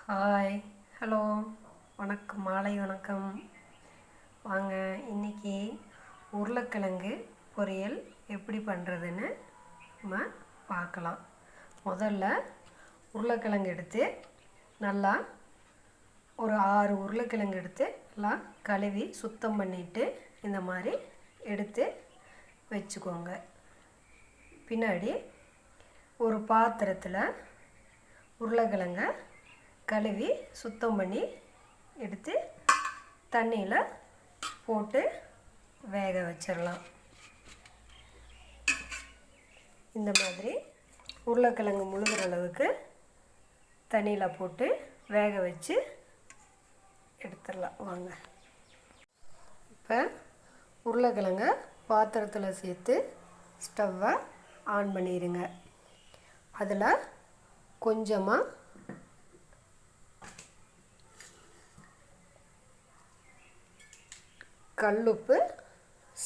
Hi, hello, வணக்கம், மாலை வணக்கம். வாங்க இன்றைக்கி உருளைக்கிழங்கு பொரியல் எப்படி பண்ணுறதுன்னு நம்ம பார்க்கலாம். முதல்ல உருளைக்கிழங்கு எடுத்து நல்லா ஒரு 6 உருளைக்கிழங்கு எடுத்து எல்லாம் கழுவி சுத்தம் பண்ணிவிட்டு இந்த மாதிரி எடுத்து வச்சுக்கோங்க. பின்னாடி ஒரு பாத்திரத்தில் உருளைக்கிழங்க கழுவி சுத்தம் பண்ணி எடுத்து தண்ணியில் போட்டு வேக வச்சிடலாம். இந்த மாதிரி உருளைக்கிழங்கு முழுகிற அளவுக்கு தண்ணியில் போட்டு வேக வச்சு எடுத்துடலாம். வாங்க இப்போ உருளைக்கிழங்க பாத்திரத்தில் சேர்த்து ஸ்டவ்வை ஆன் பண்ணிடுங்க. அதில் கொஞ்சமாக கல்லுப்பு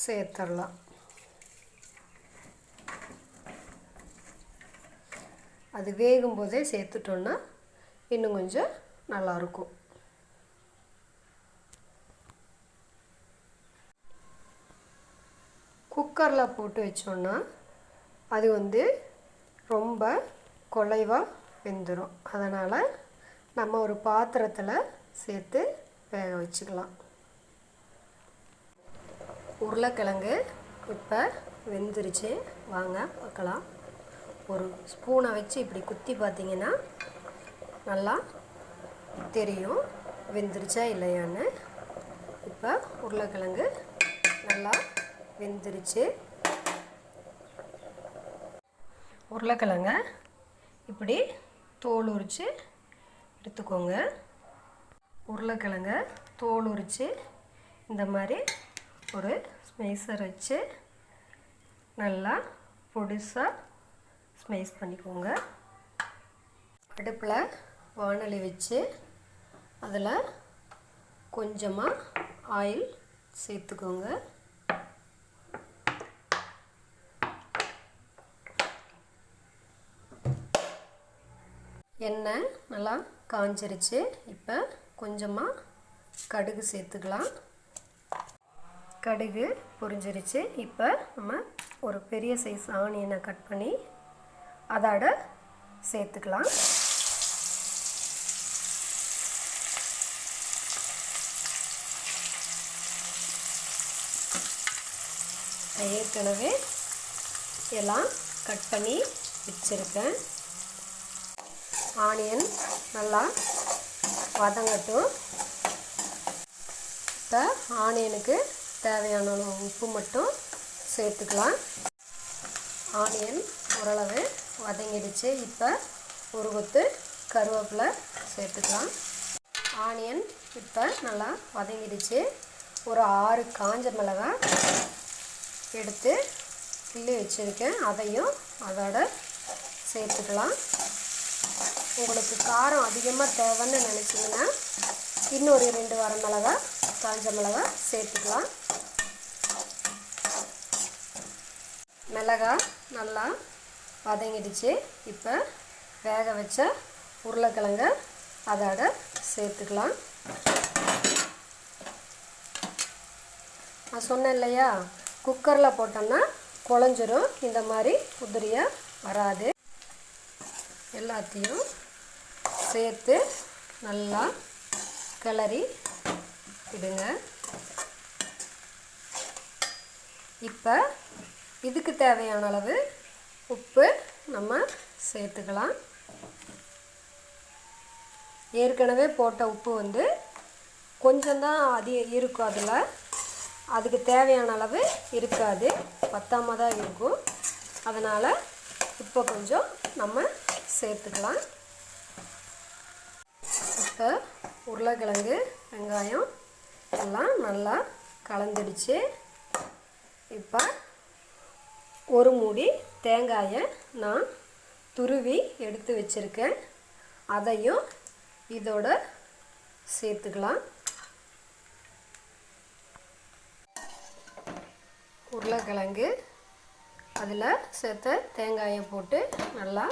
சேர்த்துடலாம். அது வேகும்போதே சேர்த்துட்டோன்னா இன்னும் கொஞ்சம் நல்லாயிருக்கும். குக்கரில் போட்டு வச்சோன்னா அது ரொம்ப குலைவாக வெந்துடும். அதனால் நம்ம ஒரு பாத்திரத்தில் சேர்த்து வேக வச்சுக்கலாம். உருளைக்கிழங்கு இப்போ வெந்துருச்சு. வாங்க பார்க்கலாம். ஒரு ஸ்பூனை வச்சு இப்படி குத்தி பார்த்திங்கன்னா நல்லா தெரியும் வெந்துருச்சா இல்லையான்னு. இப்போ உருளைக்கிழங்கு நல்லா வெந்துருச்சு. உருளைக்கிழங்க இப்படி தோல் உரித்து எடுத்துக்கோங்க. உருளைக்கிழங்க தோல் உரித்து இந்த மாதிரி ஒரு ஸ்மைசர் வச்சு நல்லா பொடிசாக ஸ்மைஸ் பண்ணிக்கோங்க. அடுப்பில் வாணலி வச்சு அதில் கொஞ்சமாக ஆயில் சேர்த்துக்கோங்க. எண்ணெய் நல்லா காஞ்சிருச்சு. இப்போ கொஞ்சமாக கடுகு சேர்த்துக்கலாம். கடுகு பொரிஞ்சிருச்சு. இப்போ நம்ம ஒரு பெரிய சைஸ் ஆனியனை கட் பண்ணி அதோட சேர்த்துக்கலாம். ஏற்கனவே எல்லாம் கட் பண்ணி வச்சுருக்கேன். ஆனியன் நல்லா வதங்கட்டும். இப்போ ஆனியனுக்கு தேவையான உப்பு மட்டும் சேர்த்துக்கலாம். ஆனியன் ஓரளவு வதங்கிடுச்சு. இப்போ ஒரு கொத்து கருவேப்பிலை சேர்த்துக்கலாம். ஆனியன் இப்போ நல்லா வதங்கிடுச்சு. ஒரு 6 காஞ்ச மிளகாய் எடுத்து கிள்ளி வச்சுருக்கேன். அதையும் அதோட சேர்த்துக்கலாம். உங்களுக்கு காரம் அதிகமாக தேவைன்னு நினச்சிங்கன்னா இன்னொரு 2 வரமிளகாய் காஞ்ச மிளகாய் சேர்த்துக்கலாம். மிளகாய் நல்லா வதங்கிடுச்சு. இப்போ வேக வச்ச உருளைக்கிழங்க அதோட சேர்த்துக்கலாம். நான் சொன்னேன் இல்லையா, குக்கரில் போட்டோன்னா குழஞ்சிரும். இந்த மாதிரி உதிரியாக வராது. எல்லாத்தையும் சேர்த்து நல்லா கிளறி விடுங்க. இப்போ இதுக்கு தேவையான அளவு உப்பு நம்ம சேர்த்துக்கலாம். ஏற்கனவே போட்ட உப்பு கொஞ்சம்தான் இருக்கும். அதுக்கு தேவையான அளவு இருக்காது, பத்தாம தான் இருக்கும். அதனால் இப்போ கொஞ்சம் நம்ம சேர்த்துக்கலாம். இப்போ உருளைக்கிழங்கு வெங்காயம் எல்லாம் நல்லா கலந்துடுச்சு. இப்போ ஒரு மூடி தேங்காயை நான் துருவி எடுத்து வச்சுருக்கேன். அதையும் இதோட சேர்த்துக்கலாம். உருளைக்கிழங்கு அதில் சேர்த்த தேங்காயை போட்டு நல்லா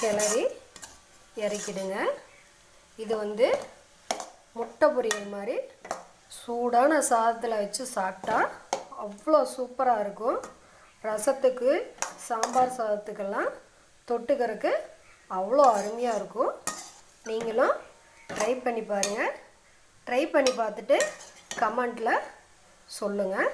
கிளறி இறக்கிடுங்க. இது வந்து முட்டை பொரியல் மாதிரி சூடான சாதத்தில் வச்சு சாப்பிட்டா அவ்வளோ சூப்பராக இருக்கும். ரசத்துக்கு, சாம்பார் சாதத்துக்கெல்லாம் தொட்டுக்கிறதுக்கு அவ்வளோ அருமையாக இருக்கும். நீங்களும் ட்ரை பண்ணி பாருங்கள். ட்ரை பண்ணி பார்த்துட்டு கமெண்ட்டில் சொல்லுங்கள்.